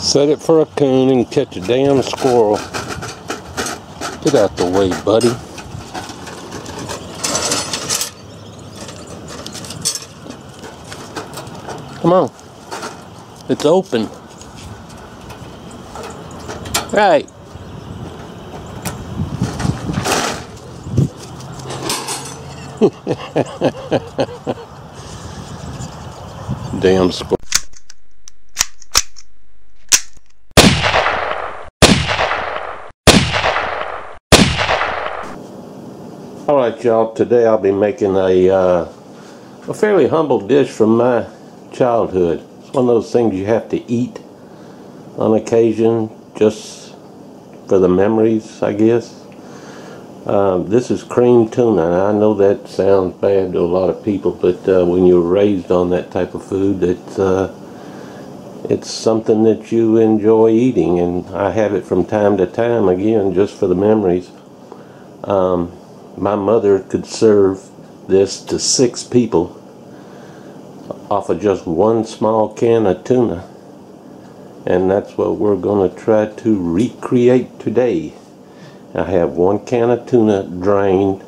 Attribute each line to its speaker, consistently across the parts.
Speaker 1: Set it for a coon and catch a damn squirrel. Get out the way, buddy. Come on. It's open. Right. Damn squirrel. Alright y'all, today I'll be making a fairly humble dish from my childhood. It's one of those things you have to eat on occasion just for the memories, I guess. This is cream tuna, and I know that sounds bad to a lot of people, but when you're raised on that type of food, it's something that you enjoy eating, and I have it from time to time, again, just for the memories. My mother could serve this to 6 people off of just one small can of tuna, and that's what we're going to try to recreate today. I have 1 can of tuna drained,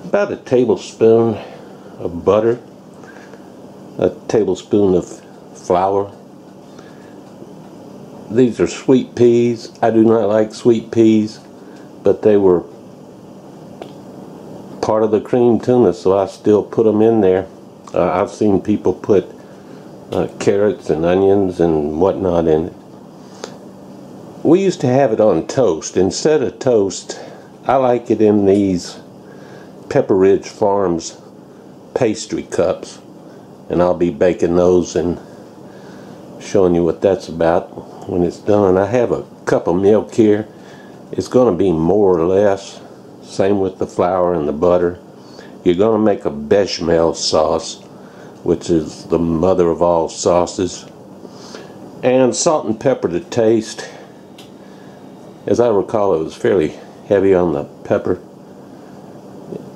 Speaker 1: about a tablespoon of butter, a tablespoon of flour. These are sweet peas. I do not like sweet peas, but they were part of the cream tuna, so I still put them in there. I've seen people put carrots and onions and whatnot in it. We used to have it on toast. Instead of toast, I like it in these Pepper Ridge Farms pastry cups, and I'll be baking those and showing you what that's about when it's done. I have a cup of milk here. It's going to be more or less. Same with the flour and the butter. You're going to make a bechamel sauce, which is the mother of all sauces. And salt and pepper to taste. As I recall, it was fairly heavy on the pepper.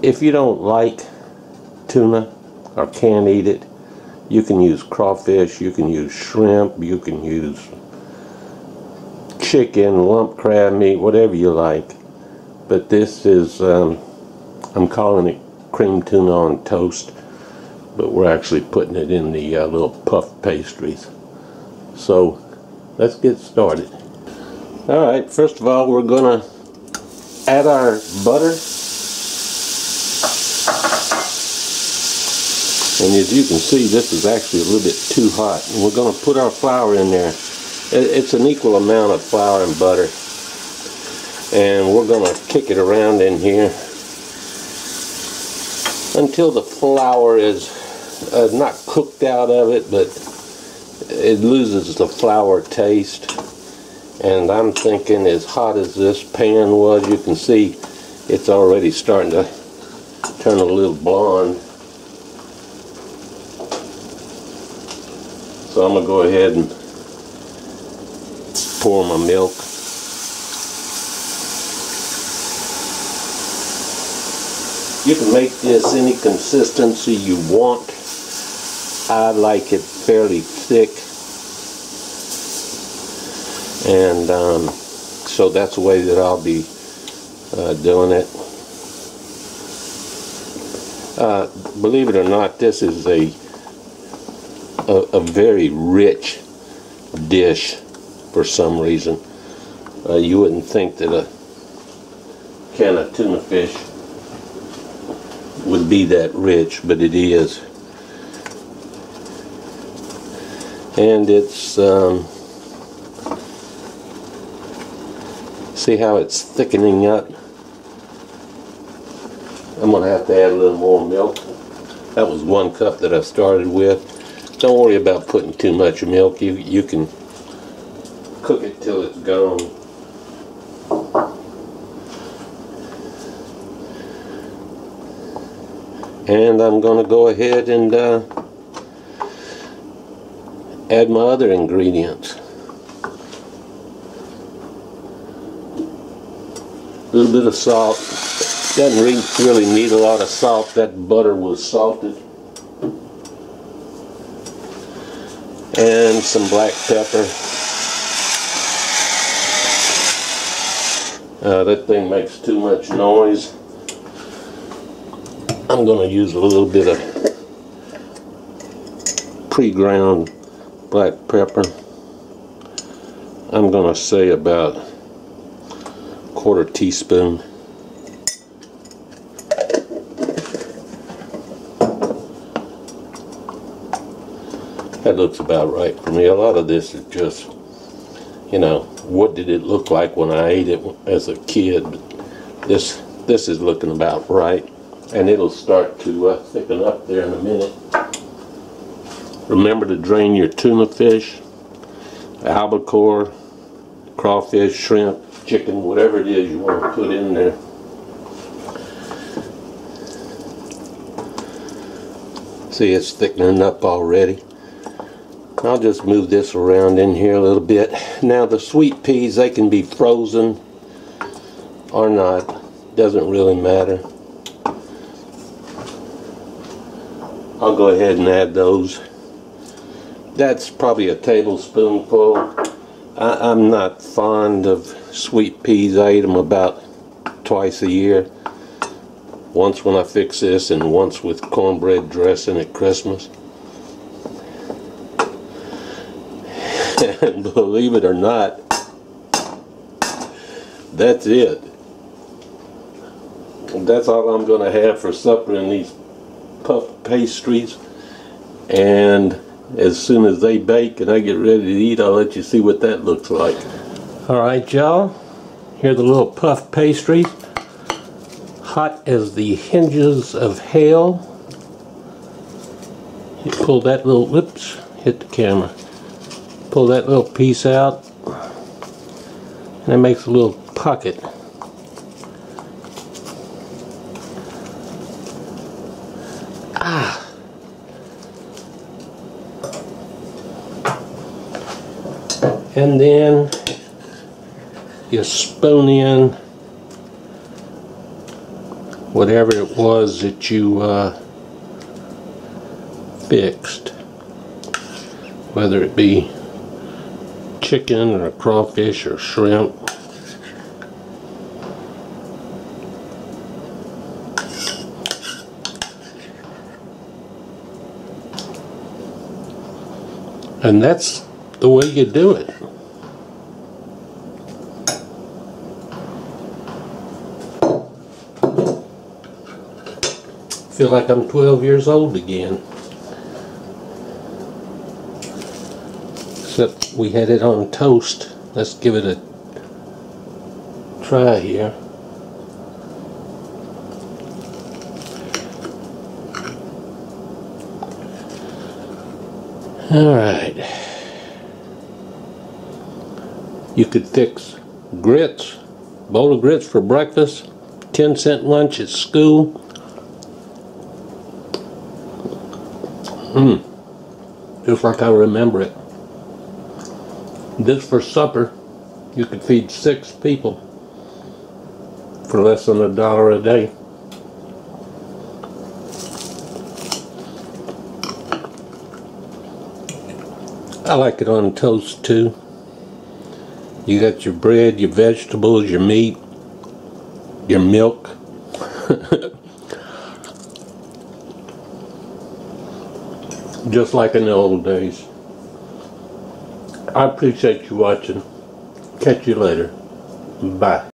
Speaker 1: If you don't like tuna or can't eat it, you can use crawfish, you can use shrimp, you can use chicken, lump crab meat, whatever you like. But this is, I'm calling it cream tuna on toast, but we're actually putting it in the little puff pastries. So let's get started. Alright, first of all, we're going to add our butter. And as you can see, this is actually a little bit too hot. And we're going to put our flour in there. It's an equal amount of flour and butter. And we're going to kick it around in here until the flour is not cooked out of it, but it loses the flour taste. And I'm thinking, as hot as this pan was, you can see it's already starting to turn a little blonde. So I'm going to go ahead and pour my milk. You can make this any consistency you want. I like it fairly thick. And so that's the way that I'll be doing it. Believe it or not, this is a very rich dish for some reason. You wouldn't think that a can of tuna fish would be that rich, but it is. And it's see how it's thickening up? I'm going to have to add a little more milk. That was 1 cup that I started with. Don't worry about putting too much milk. You can cook it till it's gone. And I'm going to go ahead and add my other ingredients. A little bit of salt. Doesn't really need a lot of salt. That butter was salted. And some black pepper. That thing makes too much noise. I'm going to use a little bit of pre-ground black pepper. I'm going to say about 1/4 teaspoon. That looks about right for me. A lot of this is just, you know, what did it look like when I ate it as a kid? But this is looking about right, and it'll start to thicken up there in a minute. Remember to drain your tuna fish, albacore, crawfish, shrimp, chicken, whatever it is you want to put in there. See, it's thickening up already. I'll just move this around in here a little bit. Now the sweet peas, they can be frozen or not. Doesn't really matter. I'll go ahead and add those. That's probably a tablespoonful. I'm not fond of sweet peas. I eat them about twice a year. Once when I fix this and once with cornbread dressing at Christmas. And believe it or not, that's it. That's all I'm going to have for supper in these puff pastries. And as soon as they bake and I get ready to eat, I'll let you see what that looks like. Alright, y'all. Here are the little puff pastries. Hot as the hinges of hell. You pull that little, whoops, hit the camera. Pull that little piece out, and it makes a little pocket. Ah! And then you spoon in whatever it was that you fixed, whether it be chicken or crawfish or shrimp. And that's the way you do it. Feel like I'm 12 years old again. Except we had it on toast. Let's give it a try here. Alright. You could fix grits, bowl of grits for breakfast, 10-cent lunch at school. Just like I remember it. This for supper, you could feed 6 people for less than $1 a day. I like it on toast too. You got your bread, your vegetables, your meat, your milk. Just like in the old days. I appreciate you watching. Catch you later. Bye.